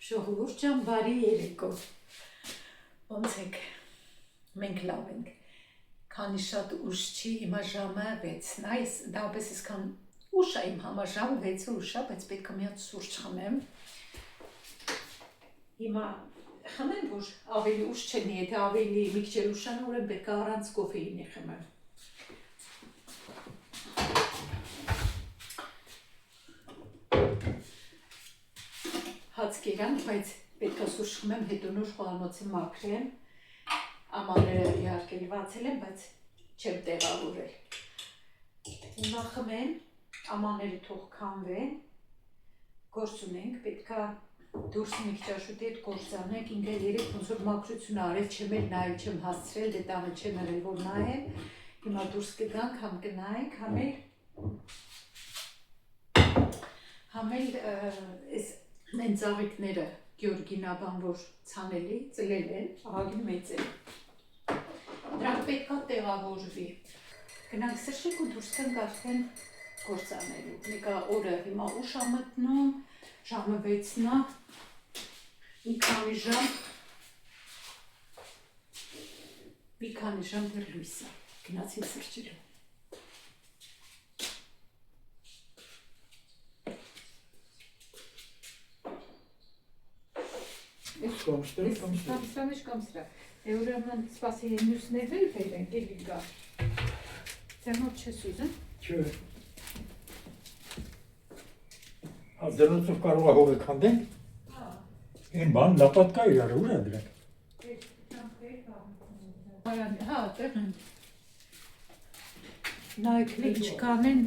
Ժողովուրդ ջան, բարի երեկո։ Ոնց եք։ Մենք լավ ենք։ Քանի շատ ուշ չի, հիմա ժամը 6-ն է, դապես այսքան ուշ է իմ համար, ժամը 6-ը ուշ է, բայց պետք է մի հատ սուրճ խմեմ։ Հիմա խմեմ, որ ավելի ուշ չլինի, եթե ավելի մի քիչ ուշանա, ուրեմն պետք է առանց կոֆեինի խմեմ։ Հաց կերանք, բայց պետք է սուրճ խմեմ, հետո նոր խոհանոցը մաքրեմ, ամանները իհարկե լվացել եմ, բայց չեմ տեղավորել։ Հիմա խմեմ, ամանները թող քամվեն, գործ ունենք, պետք է դուրս մի քիչ աշուտի հետ գործ անենք, ինքը երեք ոնց որ մաքրություն արել, չեմ էլ նայել, չեմ հասցրել, դե տանը չեմ եղել, որ նայեմ, հիմա դուրս կգանք, համ կնայենք, համ էլ այս Նեն ծաղիկները Գյորգինաբան, որ ցանելի, ծլել են, ահագին մեծ են։ Դրանք պետք է տեղավորվի։ Գնանք սրճեք ու դուրս գանք արդեն գործ անելու։ Մեկը օրը հիմա ուշ ա մտնում, ժամը 6-ն է, մի քանի ժամ դեռ լույս է, գնացին սրճելու։ Կամ սրա, ուրեմն սպասի մյուսներն էլ բերենք, էլի գա։ Ձեռնով չես ուզում։ Չէ։ Ձեռնոցով կարող է հողը քանդենք։ Այն բան լապատկա իրար, ուր է դրանք։ Հա, տեղ են։ Նայք ինչ կանեն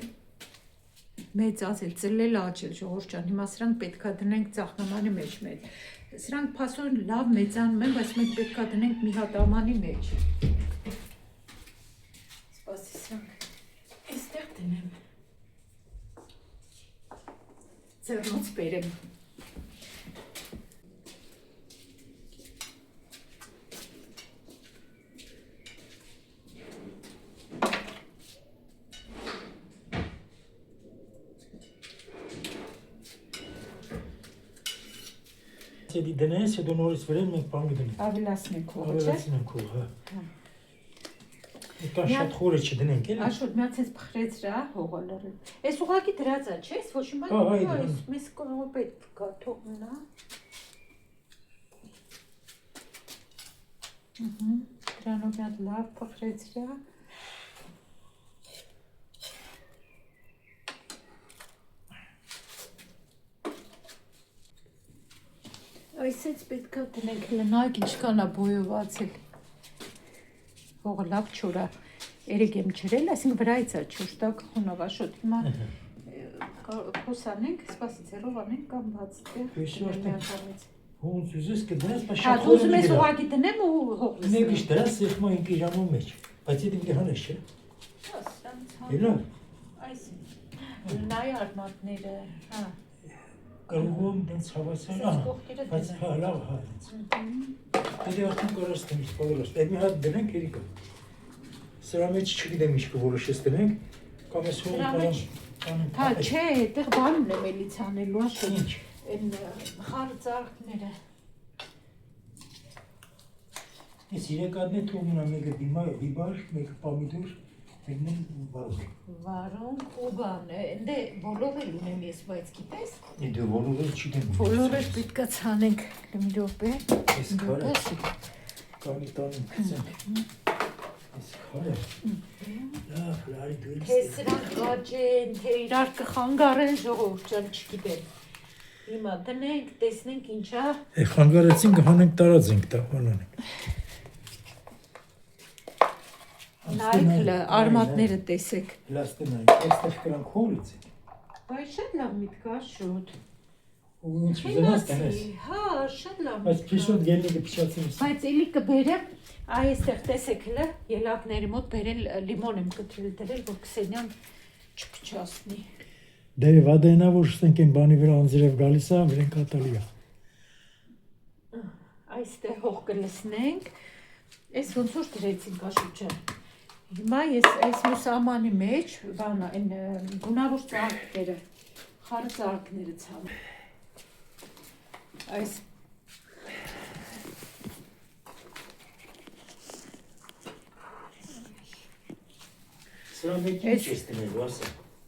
մեծ ազել, ծլել աճել, ժողովուրդ ջան, հիմա սրանք պետք է դնենք ծաղկամանի մեջ մեծ։ Սրանք փասոն լավ մեծանում են, բայց մենք պետք է դնենք մի հատ ամանի մեջ։ Սպասի սրանք այստեղ դնեմ։ Ձեռնոց բերեմ։ Եթե դնես, հետո նորից վերեմ մենք բան կդնենք։ Ավելացնենք հողը, չէ՞։ Ավելացնենք հողը, հա։ Այդքան շատ խորը չդնենք, էլի։ Աշոտ մի հատ էս փխրեցրա հողը լրել։ Էս ուղղակի դրած է, չէ՞, ոչ մի Հա, բան։ այ Մեզ կողմը պետք է թող մնա։ Դրանով մի հատ լավ փխրեցրա։ Այսից պետք է դնենք, լնայք ինչքան է բոյովացել, հողը լավ չոր է, երեկ եմ ջրել, այսինքն վրայից է չոր, տակ խոնավ աշոտ, հիմա խոսանենք, սպասի ձեռով անենք կամ բաց տեղ, Ոնց ուզես կդնես, բայց շատ շատ ուզում ես ուղղակի դնեմ ու հողս Մեկ իշ դրած սեղմա ինքի ժամու մեջ, բայց եթե ինքը հանես չէ։ Էլա։ Նայ արմատները, հա։ Կրուղում դենց հավասան, բայց հա լավ հա։ Դե արդեն կարաս դեմից բոլորս, այդ մի հատ դնենք երիկա։ Սրա մեջ չգիտեմ ինչ կորոշես դնենք, կամ ես հողը կանենք։ Հա չէ, այդտեղ բան ունեմ էլից անելու, աշոտ, այն խարծարքները։ Ես իրեկադն է թող մնա մեկը բիբար, մեկը պամիդոր, մեկն են վարունք։ Վարունք ու բան, դե բոլոր էլ ունեմ ես, բայց գիտես։ Դե բոլոր էլ չգիտեմ։ Բոլոր էլ պետք է ցանենք մի րոպե։ Ես քարը կանի տանեմ գցենք։ Ես քարը։ Լավ, լարի դու Թե սրանք գաջեն, թե իրար կխանգարեն ժողովուրդ ջան, չգիտեմ։ Հիմա դնենք, տեսնենք ինչա։ Խանգարեցին կհանենք տարած ենք տա, անանենք։ Նայքլը, արմատները տեսեք։ Լաստենային, այստեղ կրանք հորից են։ Բայց շատ լավ միտք է, շուտ։ Ու ինչ ուզենաս տենես։ Հա, շատ լավ Բայց միտք է։ փիշոտ գելնիկը փիչացին։ Բայց էլի կբերեմ, այստեղ տեսեք հլը, ելակների մոտ բերել լիմոն եմ կտրել դրել, որ Քսենյան չփչացնի։ Դե վադենա որ շտենք են բանի վրա անձրև գալիս է, վրեն կատալի է։ Այստեղ հող կլսնենք, այս ոնց որ դրեցինք աշուրջան։ Հիմա ես այս մուսամանի մեջ, բանա, այն գունավոր ծաղիկները, խառը ծաղիկները ցանում։ Այս Սրա մեկ ինչ ես տնելու, ասա։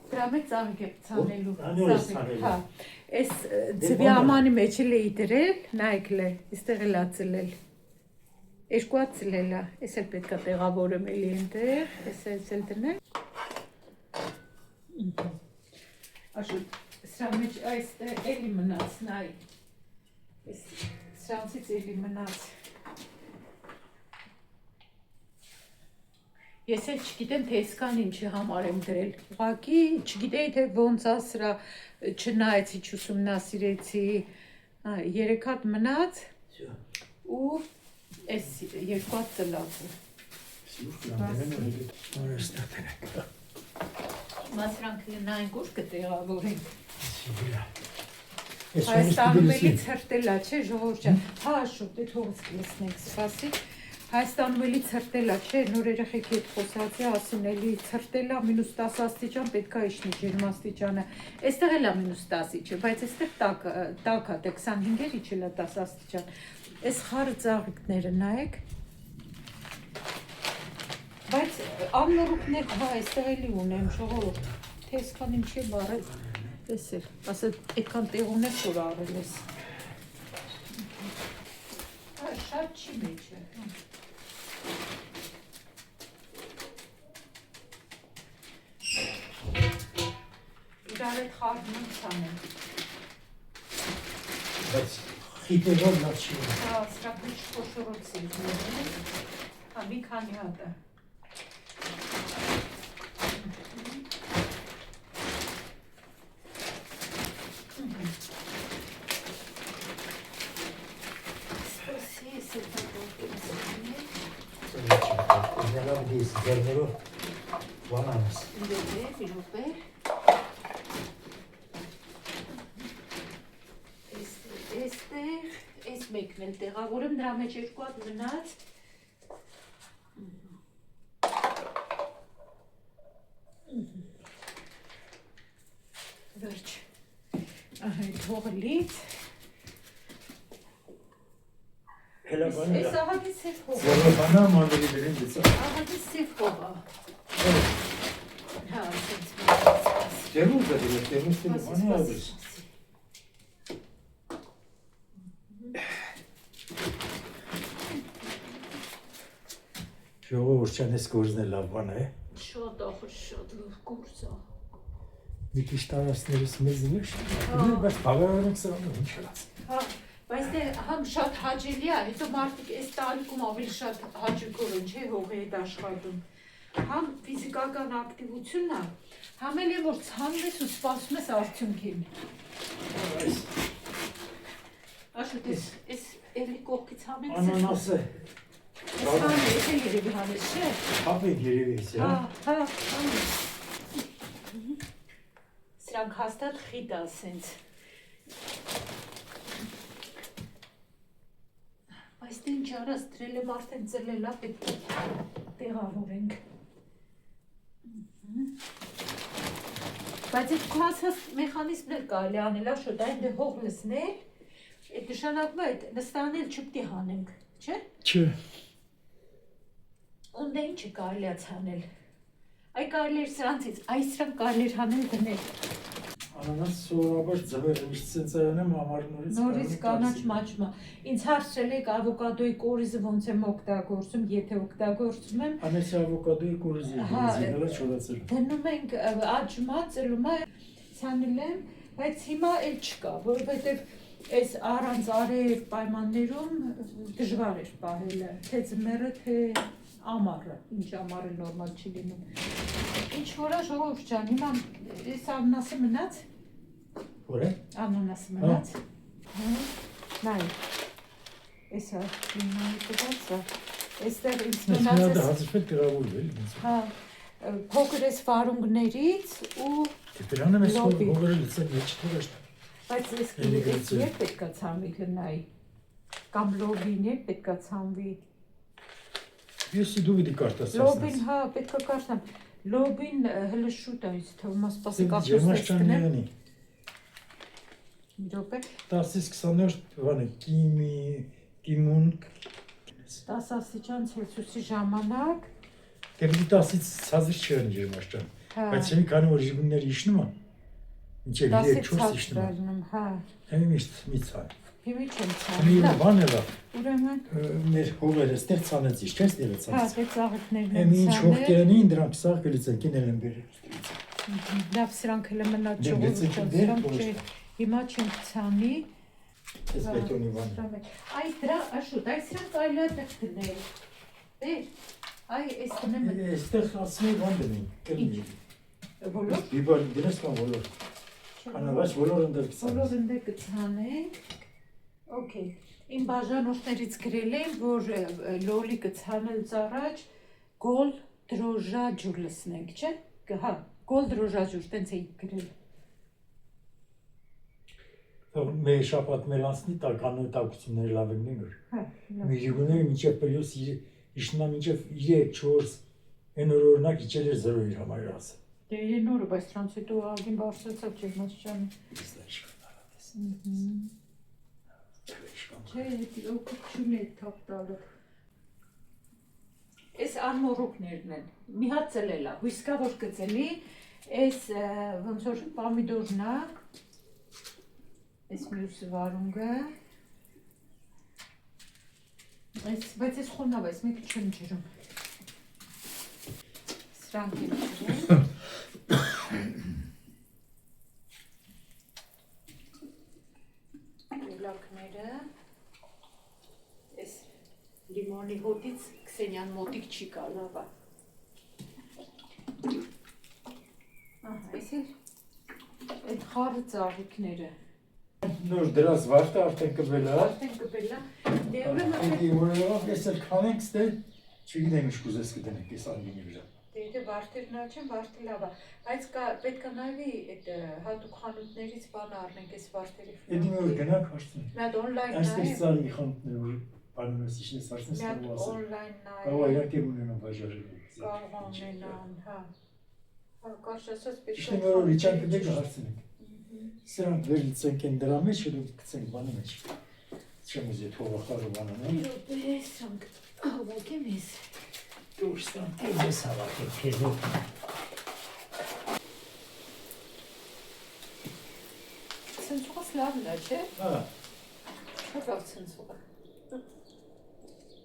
դրա մեջ ծաղիկ է ցանելու։ Անորս ցանելու։ Հա, այս ձվի ամանի մեջ էլ էի դրել, նայքլ է, այստեղ էլ ածլել։ Երկու ածլել է, այս էլ պետք է տեղավորեմ էլի այնտեղ, այս էլ դնել։ Աշուտ, սրա մեջ այստեղ էլի մնաց, նայ։ Այս սրանցից էլի մնաց։ Ես էլ չգիտեմ, թե այսքան ինչի համար եմ դրել։ Ուղղակի չգիտեի, թե ոնց է սրա չնայեցի, չուսումնասիրեցի։ 3 հատ մնաց ու այս 2 հատ ծլացը։ Հիմա սրանք նայենք ուր կտեղավորենք։ Հայաստանում էլի ցրտելա, չէ, ժողովուրդ ջան։ Հա, շուտ, այդ հողս կլսնենք, սպասի։ Հայաստանում էլի ցրտելա, չէ, նոր երեխեքի հետ խոսացի, ասին էլի ցրտելա -10 աստիճան պետք է իջնի ջերմաստիճանը։ Այստեղ էլ է -10 չէ, բայց այստեղ տաք է, 25-էր իջել է 10 աստիճան։ Այս խառը ծաղիկները նայեք։ Բայց աննորուկներ, հա, այստեղ էլի ունեմ, ժողովուրդ, թե այսքան ինչի բարել, տեսել, ասել, այդքան տեղ ունես, որ առել ես։ Շատ չի մեջ է։ Իրար այդ խարդն ցանեմ։ Բայց խիտերով լավ չի։ Հա, սրա մեջ խոշորոցի է։ Հա, մի քանի հատ է։ Ես ձերներով վանանս։ Մի րոպե։ Այստեղ, այս մեկն էլ տեղավորեմ, դրա մեջ 2 հատ մնաց։ Վերջ։ Ահա, այդ հողլից։ Այս աղագի սև հող։ Զորոբանա մանվերի դրին դիցա։ Աղագի սև հող է։ Հա, ասենց։ Դերում դրին, դերում ստիլի անի աղգիս։ Ժողովուրդ չան ես գործն է լավ բան է։ Շատ ախր, շատ լավ գործ է։ Մի քիչ տարածքներս մեզ նիշ, բայց բավարարենք սրանում ինչ հրած։ Հա, բայց դե համ շատ հաճելի է, հետո մարդիկ այս տարիքում ավելի շատ հաճույքով են, չէ, հողի հետ աշխատում։ Համ ֆիզիկական ակտիվությունն է, համ էլ որ ցանում ես ու սպասում ես արդյունքին։ Աշուտ, այս էլի կողքից համենք սեր։ Անանաս է։ Այս հան է, եթե երևի հանես, չէ։ Հապ են երևից, հա։ Հա, հան է։ Սրանք հաստատ խիտ է սենց։ Բայց դե ինչ արած դրել եմ արդեն ծլելա, պետք է տեղավորենք։ Բայց այդ քո ասած մեխանիզմն էլ կարելի անել, աշոտ, այն դե հող լսնել, այդ նշանակում է այդ նստանել չպետք է հանենք, չէ՞։ Չէ։ Ունդե ինչը կարելի է ցանել։ Այ կարելի էր սրանցից, այ սրանք կարելի էր հանել դնել։ Անանաս սովորաբար ձվերը միշտ սենց այոնեմ ամարնորից Նորից կանաչ մաչմա։ Ինձ հարցրել եք ավոկադոյի կորիզը ոնց եմ օգտագործում, եթե օգտագործում եմ։ Անես ավոկադոյի կորիզի, զինելա չորացել։ Դնում ենք աճմա, ծլումա, ցանել եմ, բայց հիմա էլ չկա, որովհետև այս առանց արև պայմաններում դժվար էր պահելը, թե ձմեռը, թե Ամառը, ինչ ամառը նորմալ չի լինում։ Ինչ որ է ժողովուրդ ջան, հիմա այս անանասը մնաց։ Որ է։ Անանասը մնաց։ Նայ։ Էսա հիմա դասա։ Այստեղ ինձ մնաց Դա հազիվ գրավորվել ինձ։ հա փոքր էս վարունգներից ու Դրանը մեզ հողերը լցել մեջ թողաշ։ բայց ես գիտես երբ պետքա ցամի գնայի կամ լոբին երբ պետքա ցամվի։ Ես դու դի կարտաս։ Լոբին հա պետքա կարդամ։ Լոբին հələ շուտ է ինձ թվում է սպասի կախոսպես գնեմ։ Մի րոպե։ 10-20 բանը կիմուն 10 աստիճան Ցելսիուսի ժամանակ դե 10-ից ցածր չեն ջերմաշտան։ Բայց հիմա քանի որ ժիգունները իշնում են ինչեւ 3-4 իշնում են։ Հա։ Հիմա միշտ միցա։ Հիմա չեմ ցան։ Հիմա բանը լա։ Ուրեմն մեր հողերը ստեղ ցանեց իշ, չէ՞, ստեղ հա, ցանեց։ դե ծաղիկներն են Հիմա ինչ ցանել։ հողերին դրանք սաղ գլիցեն կինել են բերել։ Լավ սրանք հələ մնա Դե, ճողը։ Հիմա չեմ ցանի։ Ես բետոնի բան։ Այ դրա աշուտ, այ սրանք այլա տեղ դնել։ Բեր, այ այս դնեմ։ Այստեղ ասում բան դնեն, կլինի։ Բոլոր։ Բիբար դրես կան բոլոր։ Անավաշ բոլոր ընդեր կցանենք։ Բոլոր ընդեր կցանենք։ Okay։ Իմ բաժանորդներից գրել են, որ լոլի կցանելուց առաջ գոլ դրոժաջուր լսնենք, չէ՞։ Հա, գոլ դրոժաջուր, տենց էի գրել։ Մեր շապատ մեր անցնի տականոյ տակությունները լավ են նոր։ Հա։ Մեր յուգուները մինչև պլյուս իշնա մինչև 3-4 են օրինակ իջել էր 0 իր համար ասը։ Դե նորը, բայց դրանց հետո ագին բարձրացավ ջերմաստիճանը։ Չէ, դա օգուտություն է թափ տալը։ Այս անմոռուկներն են։ Մի հատ ծլել է, հույսկա որ կծելի, այս ոնց որ պամիդորն է, այս մյուս վարունգը, բայց այս խոնավ է, այս մեկը չեմ ջրում։ Սրանք եմ ջրել։ Լակները, այս լիմոնի հոտից Քսենյան մոտիկ չի կա, լավ է։ Այս էլ այդ խառը ծաղիկները։ Նոր դրած վարտը արդեն կվել է։ Արդեն կվել է։ Դե ուրեմն ես էլ քանենք ստե չգիտեմ ինչ կուզես կդնենք այս անգինի վրա։ դե վարտերն աչեն, վարտը լավ է, բայց պետք է նայվի այդ հատուկ խանութներից բան առնենք այս վարտերի։ Էդի մի օր գնանք հարցնենք։ Մի հատ օնլայն Այստեղ նայեմ։ ծառի խանութներ որ բանում ես իշնես Մի հարցնես հատ կարող ասել։ օնլայն Կարող նայեմ։ իրակե ունենան բաժարել։ Կարող ունենան, հա։ Հա, կարճ ասած պետք է։ Իշնի մի օր իջանք դեպք հարցնենք։ Սրանք վերլցենք են դրա մեջ ու գցենք բանի մեջ։ Չեմ ուզի թողը խառը բանանել։ Սրանք հավաքեմ ես։ Դուրս տան ես հավաքել քեզով։ Ցնցուղս լավն է, չէ՞։ Հա։ Շատ լավ ցնցուղ է։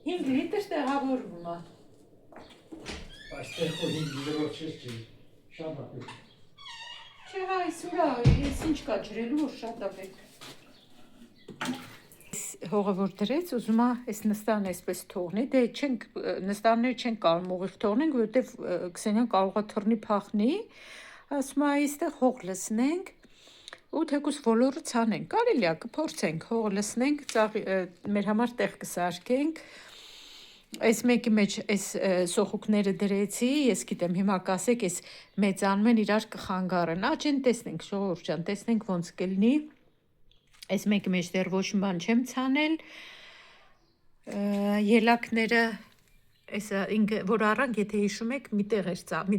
5 լիտր տեղավորվում է։ Այստեղ որ 5 լրով չես ջի։ Շատ է։ Չէ, հա, այսօր ես ինչ կա ջրելու, որ շատ է պետք։ Հողը որ դրեց, ուզում է այս նստանը այսպես թողնի, դե չենք նստանները չեն կարող ուղիղ թողնենք, որովհետև Քսենյան կարող է թռնի փախնի, ասում է այստեղ հող լսնենք ու թեկուզ ոլորը ցանենք, կարելի է կփորձենք, հողը լսնենք, մեր համար տեղ կսարքենք։ Այս մեկի մեջ այս սոխուկները դրեցի, ես գիտեմ հիմա կասեք, այս մեծանում են իրար կխանգարեն, աճեն տեսնենք, ժողովուրդ ջան, տեսնենք ոնց կլինի։ Այս մեկի մեջ դեռ ոչ մի բան չեմ ցանել։ Ելակները այս ինքը որ առանք, եթե հիշում եք, մի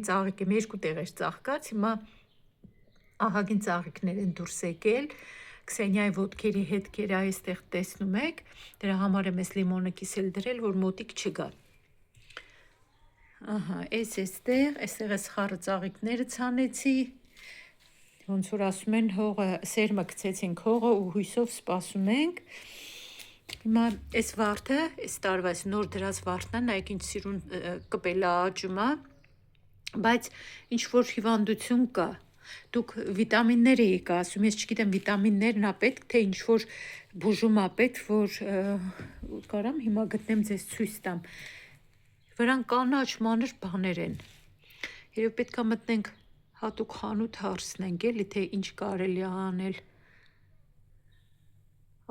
ծաղիկ եմ, երկու տեղ էր ծաղկած, հիմա ահագին ծաղիկներ են դուրս եկել։ Քսենիայի ոտքերի հետքերը այստեղ տեսնում եք, դրա համար եմ այս լիմոնը կիսել դրել, որ մոտիկ չգա։ Ահա, այստեղ այս խառը ծաղիկները ցանեցի։ Ոնց որ ասում են, հողը սերմը գցեցինք հողը ու հույսով սպասում ենք։ Հիմա այս վարդը, այս տարվա այս նոր դրած վարդն է, նայեք ինչ սիրուն կպելա աճում է, բայց ինչ որ հիվանդություն կա։ Դուք վիտամիններ եք ասում, ես չգիտեմ վիտամիններն է պետք, թե ինչ որ բուժում է պետք, որ կարամ հիմա գտնեմ ձեզ ցույց տամ։ Վրան կանաչ մանր բաներ են։ Երբ պետք է մտնենք հատուկ խանութ հարցնենք, էլի թե ինչ կարելի է անել։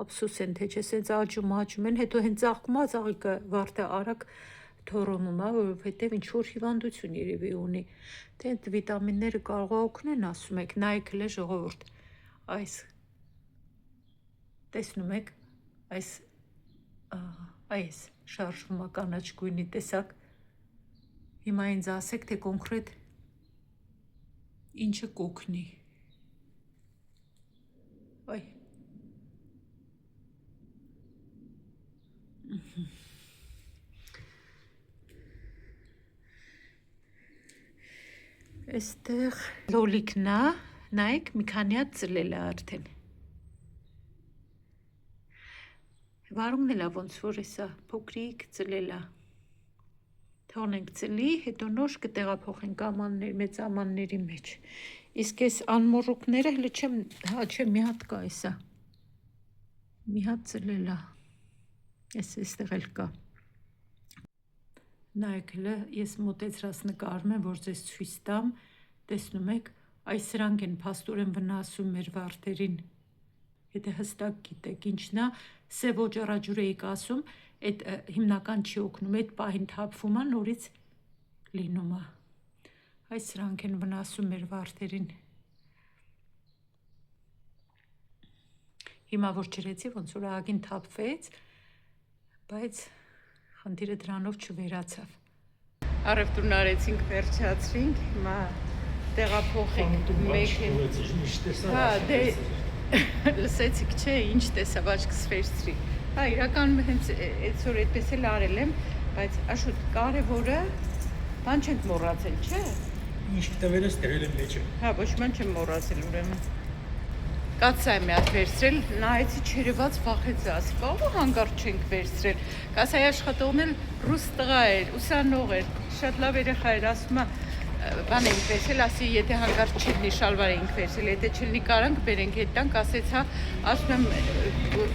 Ափսոս են, թե չէ, սենց աճում են, հետո հենց ծաղկում է ծաղիկը վարդը արագ թորոնում է, որովհետև ինչ-որ հիվանդություն երևի ունի։ Թե այդ վիտամինները կարող է օգնեն, ասում եք, նայեք հլը ժողովուրդ, այս տեսնում եք, այս շարժվում է կանաչ գույնի տեսակ, հիմա ինձ ասեք, թե կոնկրետ ինչը կօգնի։ Այ Այստեղ լոլիկն է, նայեք, մի քանի հատ ծլել է արդեն։ Վարումն էլ է ոնց որ էսա փոքրիկ ծլել է։ Թողնենք ծլի, հետո նոր կտեղափոխենք ամաններ, մեծ ամանների մեջ։ Իսկ այս անմոռուկները հələ չեմ, հա, չէ, մի հատ կա էսա։ Մի հատ ծլել է։ Այստեղ էլ կա։ Նայեք հələ, ես մոտեցրած նկարում եմ, որ ձեզ ցույց տամ, տեսնում եք, այս սրանք են փաստորեն վնասում մեր վարդերին։ Եթե հստակ գիտեք ինչն է, սև օճառաջուր էիք ասում, այդ հիմնական չի օգնում, այդ պահին թափվում է, նորից լինում է։ Այս սրանք են վնասում մեր վարդերին։ Հիմա որ ջրեցի, ոնց որ ագին թափվեց, բայց խնդիրը դրանով չվերացավ։ Առևտուրն արեցինք, վերջացրինք, հիմա տեղափոխենք մեքեն։ Հա, դե լսեցիք, չէ, ինչ տեսավ աչքս վերցրի։ Հա, իրականում հենց այսօր այդպես էլ արել եմ, բայց Աշոտ, կարևորը բան չենք մոռացել, չէ։ Ինչ տվել ես դրել եմ մեջը։ Հա, ոչ ման չեմ մոռացել ուրեմն։ Կացա եմ մի հատ վերցրել, նայեցի չերևաց վախեցի, ասի, կարող է հանգարտ չենք վերցրել։ Կասայի աշխատողն էլ ռուս տղա էր, ուսանող էր, շատ լավ երեխա էր, ասում է, բան էինք վերցրել, ասի, եթե հանգարտ չլինի շալվար էինք վերցրել, եթե չլինի կարանք բերենք հետ տանք, ասեց, հա, ասում եմ,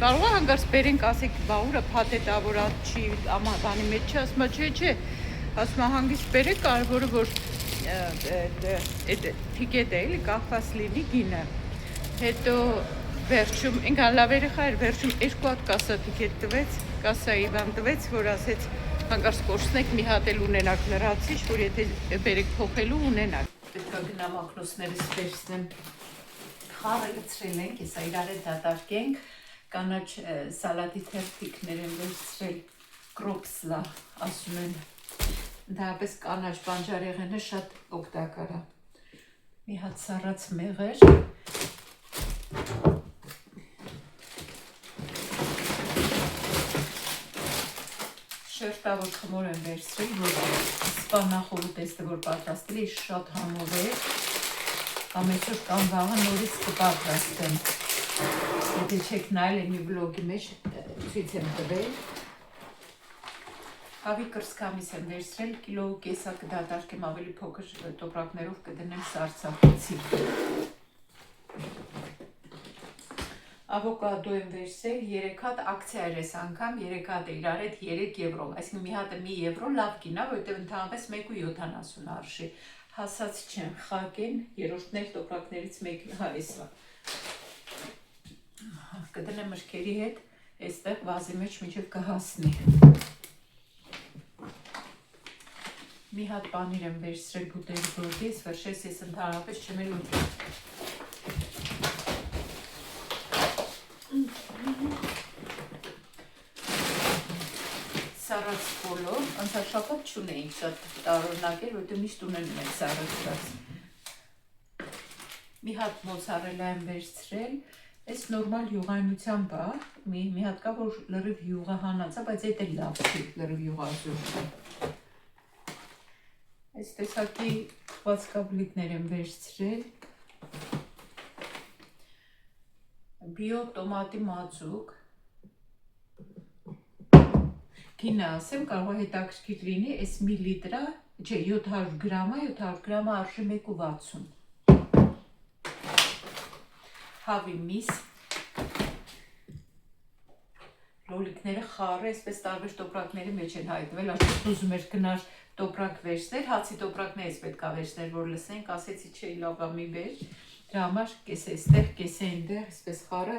կարող է հանգարտ բերենք, ասեք, բաղուրը փաթեթ ա, որ չի, բանի մեջ չի, ասում է, չէ, ասում է, հանգիստ բերեք, կարևորը որ այդ թիկետը էլի կախված լինի գինը։ Հետո վերջում, ինքան լավ երեխա էր, վերջում 2 հատ կասա թիկետ տվեց, կասայի բան տվեց, որ ասեց հանգարտ կորցնեք մի հատ էլ ունենակ լրացիչ, որ եթե բերեք փոխելու ունենակ։ Պետք է գնամ ակնոցներս վերցնեմ, խառը լցրել ենք, եսա իրար էլ դատարկենք, կանաչ սալատի թերթիկներ են վերցրել, կրոպսլա, ասում են, ընդհանրապես կանաչ բանջարեղենը շատ օգտակար է։ Մի հատ սառած մեղր, շերտավոր խմոր եմ վերցրել, որ սպանախորու տեստը որ պատրաստել է շատ համով է, կամ այսօր կամ վաղը նորից կպատրաստեմ։ Եթե չեք նայել մի վլոգի մեջ ցույց եմ տվել։ Հավի կրսկամիս եմ վերցրել, կիլո կեսա կդատարկեմ ավելի փոքր տոպրակներով կդնեմ սարսափեցի։ Ավոկադո եմ վերցրել, 3 հատ ակցիա էր այս անգամ, 3 հատ է իրար հետ 3 եվրո, այսինքն մի հատը մի եվրո լավ կին է, որովհետև ընդհանրապես 1.70 արժի, հասած չեմ, խակ են, երրորդներ տոպրակներից մեկն հարիսվա։ Կդնեմ մրգերի հետ, այստեղ վազի մեջ մինչև կհասնի։ Մի հատ պանիր եմ վերցրել բուտերբրոդի, ես վերջերս ես ընդհանրապես չեմ էլ ուտում։ Սառած բոլոր, անցաշաբաթ չունեինք շատ տարօրինակ էր, որտեղ միշտ ունենում ենք սառածված։ Մի հատ մոցարելա եմ վերցրել, այս նորմալ յուղայնությամբ է, մի հատ կա, որ լրիվ յուղահանած է, բայց այդ էլ լավ չի, լրիվ յուղազուրկ է։ Այս տեսակի խվածքաբլիթներ եմ վերցրել, բիո տոմատի մածուկ, գինը ասեմ, կարող է հետաքրքիր լինի, այս մի լիտրը, չէ, 700 գրամը, 700 գրամը արժի 1.60։ Հավի միս, լոլիկները խառը, այսպես տարբեր տոպրակների մեջ են հայտնվել, արդյոք ուզում էր գնար տոպրակ վերցներ, հացի տոպրակներից պետք է վերցներ, որ լսենք, ասեցի չէ լավ մի վեր, դրա համար կեսե այստեղ, կեսե այնտեղ, այսպես խառը,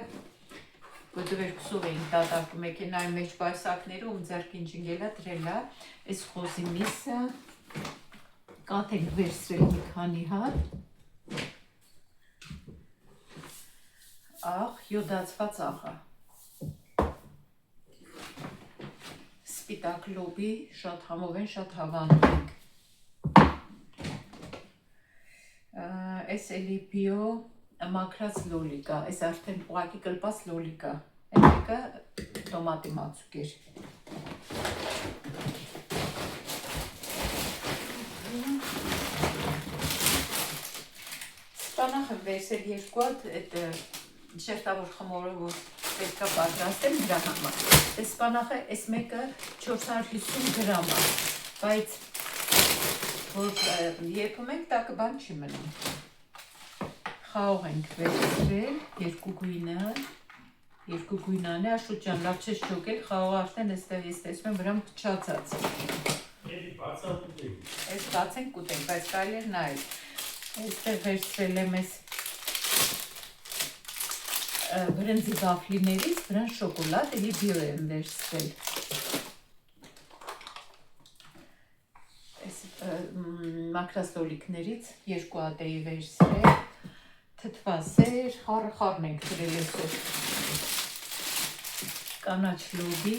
դվերքսով էինք դատարկում մեքենայի մեջ բայսակները, ում ձեռքին ջնգելա դրելա, այս խոզի միսը, կաթ ենք վերցրել մի քանի հատ, աղ, յոդացված աղը, սպիտակ լոբի, շատ համով են, շատ հավանում ենք, այս էլի բիո մաքրած լոլիկա, այս արդեն ուղղակի կլպած լոլիկա, այն մեկը տոմատի մածուկ էր, սպանախ եմ վերցել երկու հատ, այդ շերտավոր խմորը, որ պետք է պատրաստեմ դրա համար, այս սպանախը, այս մեկը 450 գրամ է, բայց որ երբում ենք տակը բան չի մնում, խաղող ենք վերցրել, երկու գույնան է, Աշոտ ջան, լավ չես չոքել, խաղող արդեն այստեղ ես տեսնում եմ վրամ փչացած, այս բացենք կուտենք, բայց կարելի էր նայել, այստեղ վերցրել եմ այս բրնձի վաֆլիներից, վրան շոկոլադ, էլի բիո եմ վերցրել, մաքրած լոլիկներից երկու հատ էի վերցրել, թթվասեր, խառն ենք դրել այսօր, կանաչ լոբի,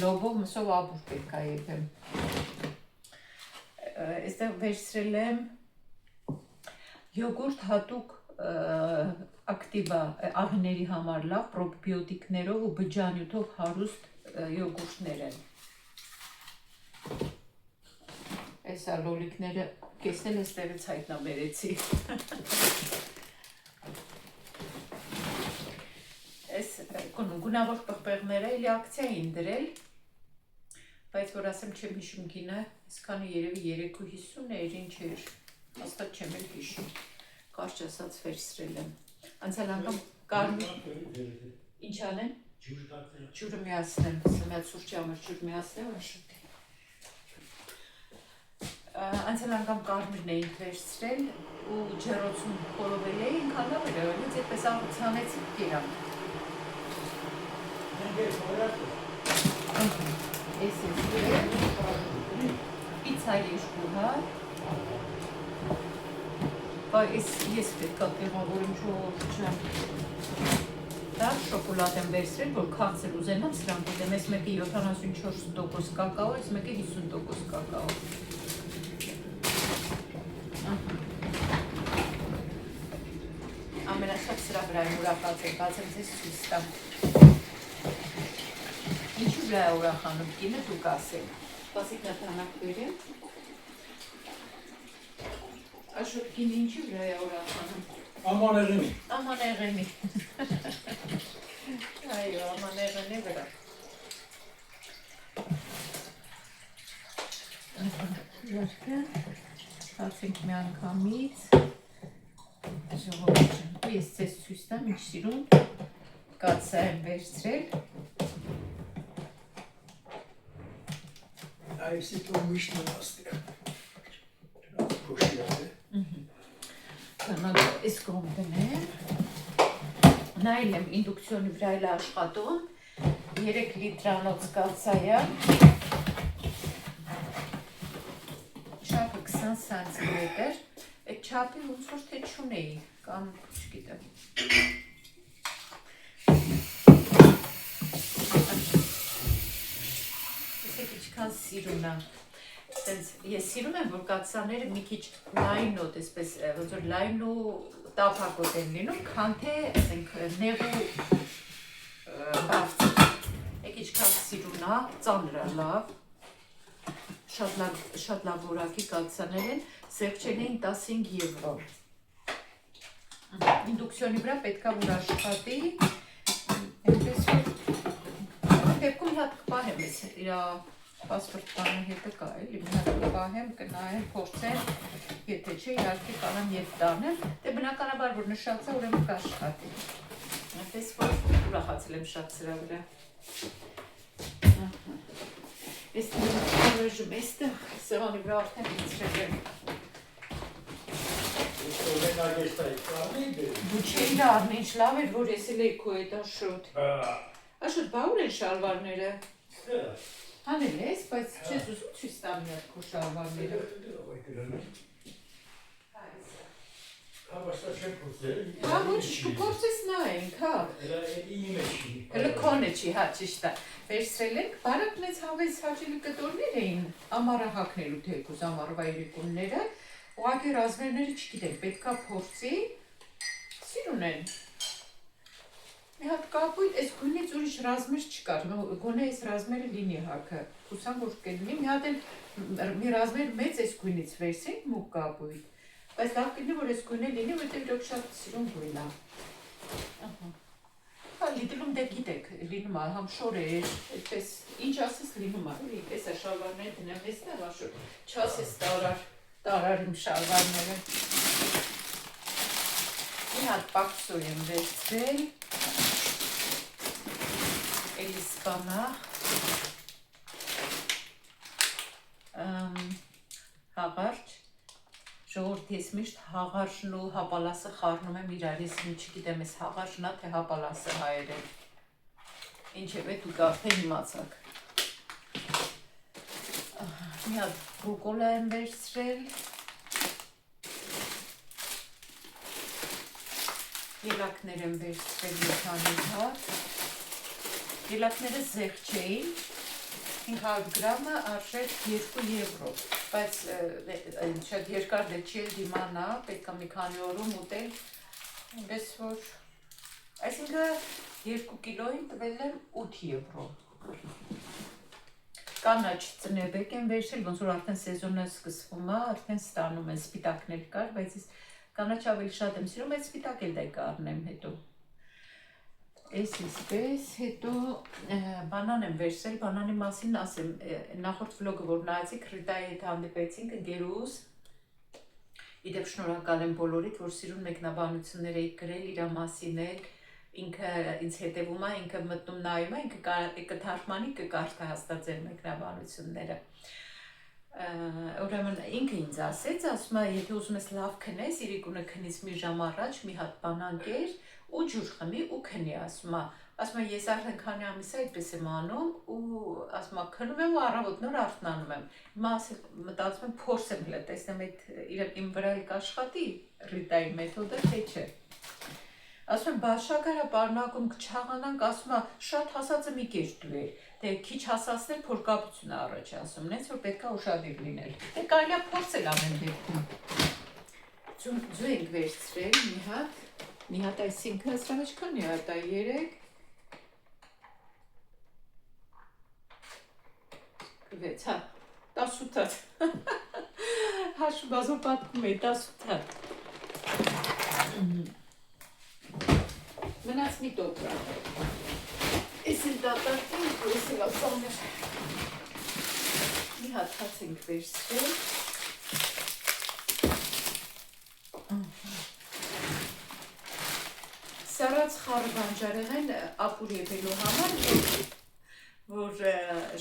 լոբով մսով աբուր պետք է եփեմ, այստեղ վերցրել եմ յոգուրտ հատուկ ակտիվա աղիների համար լավ, պրոբիոտիկներով ու բջջանյութով հարուստ յոգուրտներ են, այս լոլիկները կեսնել այստեղից հայտնաբերեցի, այս գունավոր պղպեղները էլի ակցիա էին դրել, բայց որ ասեմ չեմ հիշում գինը, այսքանը երևի 3.50 էր, ինչ էր, հաստատ չեմ էլ հիշում, կարճ ասած վերցրել եմ, անցյալ անգամ կարմիր, ինչ անեն, ջուրը միացնեմ, սմյատ սուրճի համար ջուր միացնեմ, աշոտի, անցյալ անգամ կարմիրն էինք վերցրել ու ջեռոցում խորովել էինք, հանդավ էր եղելից, այդպես աղուցանեցիք կիրանք, Ես պիցա երկու հատ, ես պետք է տեղավորում չեմ, դա շոկոլադ եմ վերցրել, որ քաղցր ուզենամ սրանք ուտեմ, ես մեկը 74% կակաո, ես մեկը 50% կակաո, ամենաշատ սրա վրայում ուրախած եմ, բացեմ ձեզ ցույց տամ, ինչու վրա է ուրախանում կինը դուք ասել, սպասիկ նաթանակ բերեմ, Աշոտ կինը ինչու վրա է ուրախանում, Ամանեղենի, այո, ամանեղենի վրա, Հացենք մի անգամից, ես ձեզ ցույց տամ, ինչ սիրուն կաթսա եմ վերցրել, Այստեղ તો միշտ նստի, փոշիացե, Կանագ այս կողմ դնեմ, նայել եմ ինդուկցիոնի վրա էլ աշխատում, 3 լիտրանոց կաթսա է, չափը 20 սանտիմետր, այդ չափի ոնց որ թե չունեի, կամ չգիտեմ, ինչքան սիրուն է, ես սիրում եմ, որ կաթսաները մի քիչ լայնոտ, այսպես, ոնց որ լայն ու տափակոտ են լինում, քան թե, ասենք, նեղու բարձր, ինչքան սիրուն է, ծանր է լավ, շատ լավ որակի կաթսաներ են, սեղչել էին 15 եվրո, ինդուկցիոնի վրա պետք է որ աշխատի, այնպես որ դեպքում հատ կպահեմ ես իրա պասպորտ բանը հետը կա էլի, մի հատ կպահեմ, կնայեմ, փորձեմ, եթե չէ իհարկե կանամ ետ տանեմ, դե բնականաբար որ նշած է ուրեմն կաշխատի, այնպես որ ուրախացել եմ շատ սրա վրա, Este un este se va libra արդեն ինձրել եմ։ Օրենակ էս տայքանի դե։ Դու չէի առնի, ինչ լավ էր, որ ես էլ էի քո հետ աշոտ։ Աշոտ, բա ուր են շալվարները։ Հանել ես, բայց չես ուզում ցույց տամ մի հատ քո շալվարները։ Հավասար չեմ փորձել։ Հա, ոչ, կփորձես նայենք, հա։ Իմը չի։ Հələ քոնը չի, հա, ճիշտ է։ Վերցրել ենք, բարակ մեծ հավես հաճելի կտորներ էին, ամառահակնելու թեկուզ ամառվա երեկոները, ուղղակի ռազմերները չգիտենք, պետքա փորձի, սիրուն են։ Մի հատ կապույտ, այս գույնից ուրիշ ռազմեր չկար, գոնե այս ռազմերը լինի հակը, հուսամ որ կլինի, մի հատ էլ մի ռազմեր մեծ այս գույնից վերցրենք մուկ կապույտ, բայց լավ կլինի, որ այս գույնը լինի, որտեղ իրոք շատ սիրուն գույն է։ Հա, լիդլում դե գիտեք, լինում է, համ շորեր, այդպես, ինչ ասես լինում է, պես է շալվարները դնեմ եստեղ աշոր, չասես տարար իմ շալվարները։ Մի հատ պակսո եմ վերցրել, էլի սպանախ, հաղարջ, ժողորդ ես միշտ հաղարժն ու հապալասը խառնում եմ իրար, ես չգիտեմ ես հաղարժնա թե հապալասը հայերեն, ինչև է դուք արդեն իմացաք։ Մի հատ ռուկոլա եմ վերցրել, ելակներ եմ վերցրել մի քանի հատ, ելակները զեղ չէին, 500 գրամը արժեր 2 եվրո, բայց շատ երկար դե չի էլ դիմանա, պետք է մի քանի օրում ուտել, այնպես որ, այսինքն 2 կիլոին տվել եմ 8 եվրո։ Կանաչ ծնեբեկ եմ վերցրել, ոնց որ արդեն սեզոնը սկսվում է, արդեն ստանում են, սպիտակներ կար, բայց ես կանաչ ավելի շատ եմ սիրում, այդ սպիտակ էլ դե կառնեմ հետո։ Ես իսպես, հետո բանան եմ վերցրել, բանանի մասին ասեմ, նախորդ վլոգը որ նայեցիք, Ռիտայի հետ հանդիպեցինք, ընկերուհուս, իդեպ շնորհակալ եմ բոլորիդ, որ սիրուն մեկնաբանություններ եք գրել իր մասին եք, ինքը ինձ հետևում է, ինքը մտնում նայում է, ինքը կթարգմանի, կկարդա հաստատ ձեր մեկնաբանությունները։ Ուրեմն ինքը ինձ ասեց, ասում է, եթե ուզում ես լավ քնես, իրիկունը քնից մի ժամ առաջ մի հատ բանան կեր ու ջուր խմի ու քնի, ասում է, ես արդեն քանի ամիս այդպես եմ անում ու ասում է, քնում եմ ու առավոտ նոր արթնանում եմ։ Հիմա մտածում եմ փորձեմ հենց տեսնեմ այդ իմ վրա կաշխատի Ռիտայի մեթոդը թե չէ։ Ասում եմ, բաշակարա պարունակում կչաղանանք, ասում է, շատ հասածը մի կեր դուեր, դե քիչ հասածներ փորկապություն առաջ ասում, նենց որ պետքա ուշադիր լինել։ Դե կարելի է փորձել ամեն դեպքում։ Ձու ենք վերցրել մի հատ այսինքն սրա մեջ քանի հատ է 3 6 հա 18 հատ հաշու բազով պատկում էի 18 հատ Մնաց մի տոպրա ես էլ դատարկին, ես էլ ասաներ մի հատ հաց ենք վերցրել Սարած խառը բանջարեղեն ապուր եփելու համար, որ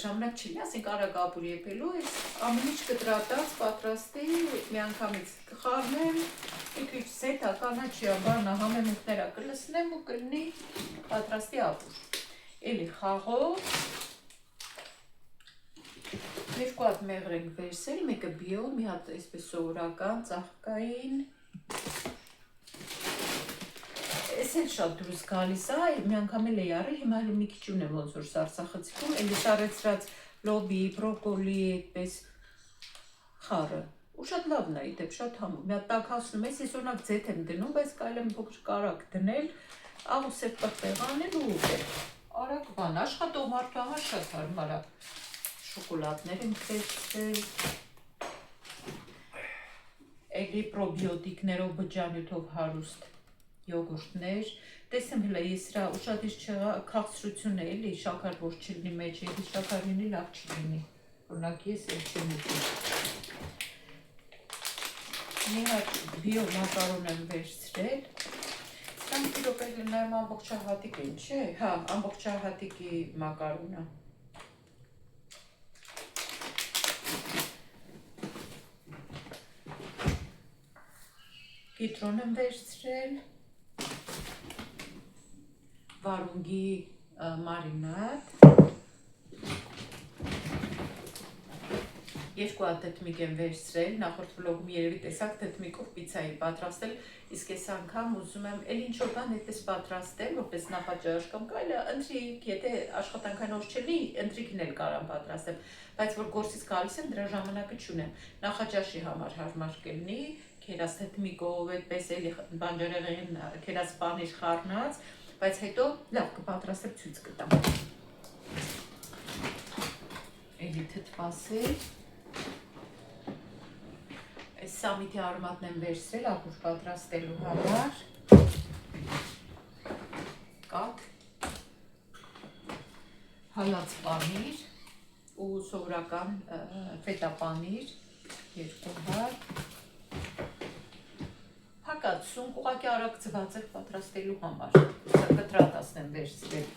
ժամանակ չի ասենք արագ ապուր եփելու, ես ամեն ինչ կտրատած պատրաստի, մի անգամից կխառնեմ, մի քիչ սեթա, կանաչիա, բանա, համեմունքները կլսնեմ ու կլինի պատրաստի ապուր։ Էլի խաղով, երկու հատ մեղր ենք վերցրել, մեկը բիո, մի հատ այսպես սովորական, ծաղկային, Ես էլ շատ դուրս գալիս է, մի անգամ էլ էի արել, հիմա էլ մի քիչ ունեմ ոնց որ սարսախցիկում, էլի սարեցրած լոբի, բրոկոլի, այդպես խառը, ու շատ լավն է, իդեպ շատ համով, մի հատ տաքացնում ես, ես օրինակ ձեթ եմ դնում, բայց կարելի եմ փոքր կարակ դնել, աղուսեր պղպեղ անել ու ուտել, արագ բան, աշխատող մարդու համար շատ հարմար է, շոկոլադներ եմ վերցրել, էլի պրոբիոտիկներով բջջանյութով հարուստ Յոգուրտներ, տեսեմ հլա ես իրա ուշադիր քաղցրություն է էլի, շաքար որ չլինի մեջ, եթե շաքար լինի լավ չլինի, օրինակ ես էլ չեմ ուտում։ Մի հատ բիո մակարոն եմ վերցրել, սրանք իրոք էլ նայում ամբողջահատիկ են, չէ, հա, ամբողջահատիկի մակարոնը, կիտրոն եմ վերցրել, վարունգի մարինադ, 2 հատ դդմիկ եմ վերցրել, նախորդ վլոգում երևի տեսակ դդմիկով պիցայի պատրաստել, իսկ այս անգամ ուզում եմ էլ ինչ որ բան այդպես պատրաստել, որպես նախաճաշ կամ կարելի ընտրիկ, եթե աշխատանքային օր չլինի, ընտրիկն էլ կարամ պատրաստեմ, բայց որ գործից գալիս եմ, դրա ժամանակը չունեմ։ Նախաճաշի համար հարմար կլինի, քերած դդմիկով, այդպես էլի բանջարեղեն, քերած պանիր խառնած, բայց հետո լավ կպատրաստեմ, ցույց կտամ։ Էլի թթվասել։ Այս սամիթի արմատն եմ վերցրել ակուր պատրաստելու համար, կաթ, հալած պանիր ու սովորական ֆետա պանիր, 2 հատ, հակացում, ուղղակի արագ ձվածեղ պատրաստելու համար, կտրատասն եմ վերցրել,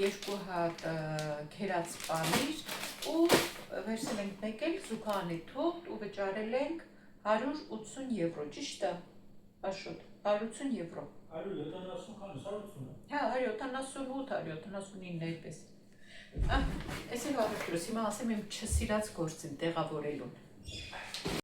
2 հատ քերած պանիր ու վերցել ենք մեկ էլ զուգանի թուղթ ու վճարել ենք 180 եվրո, ճիշտ է, Աշոտ, 180 եվրո։ 170 քան 180։ Հա, 178, 179 այդպես։ Այս էլ առևտրուս, հիմա ասեմ իմ չսիրած գործին տեղավորելուն։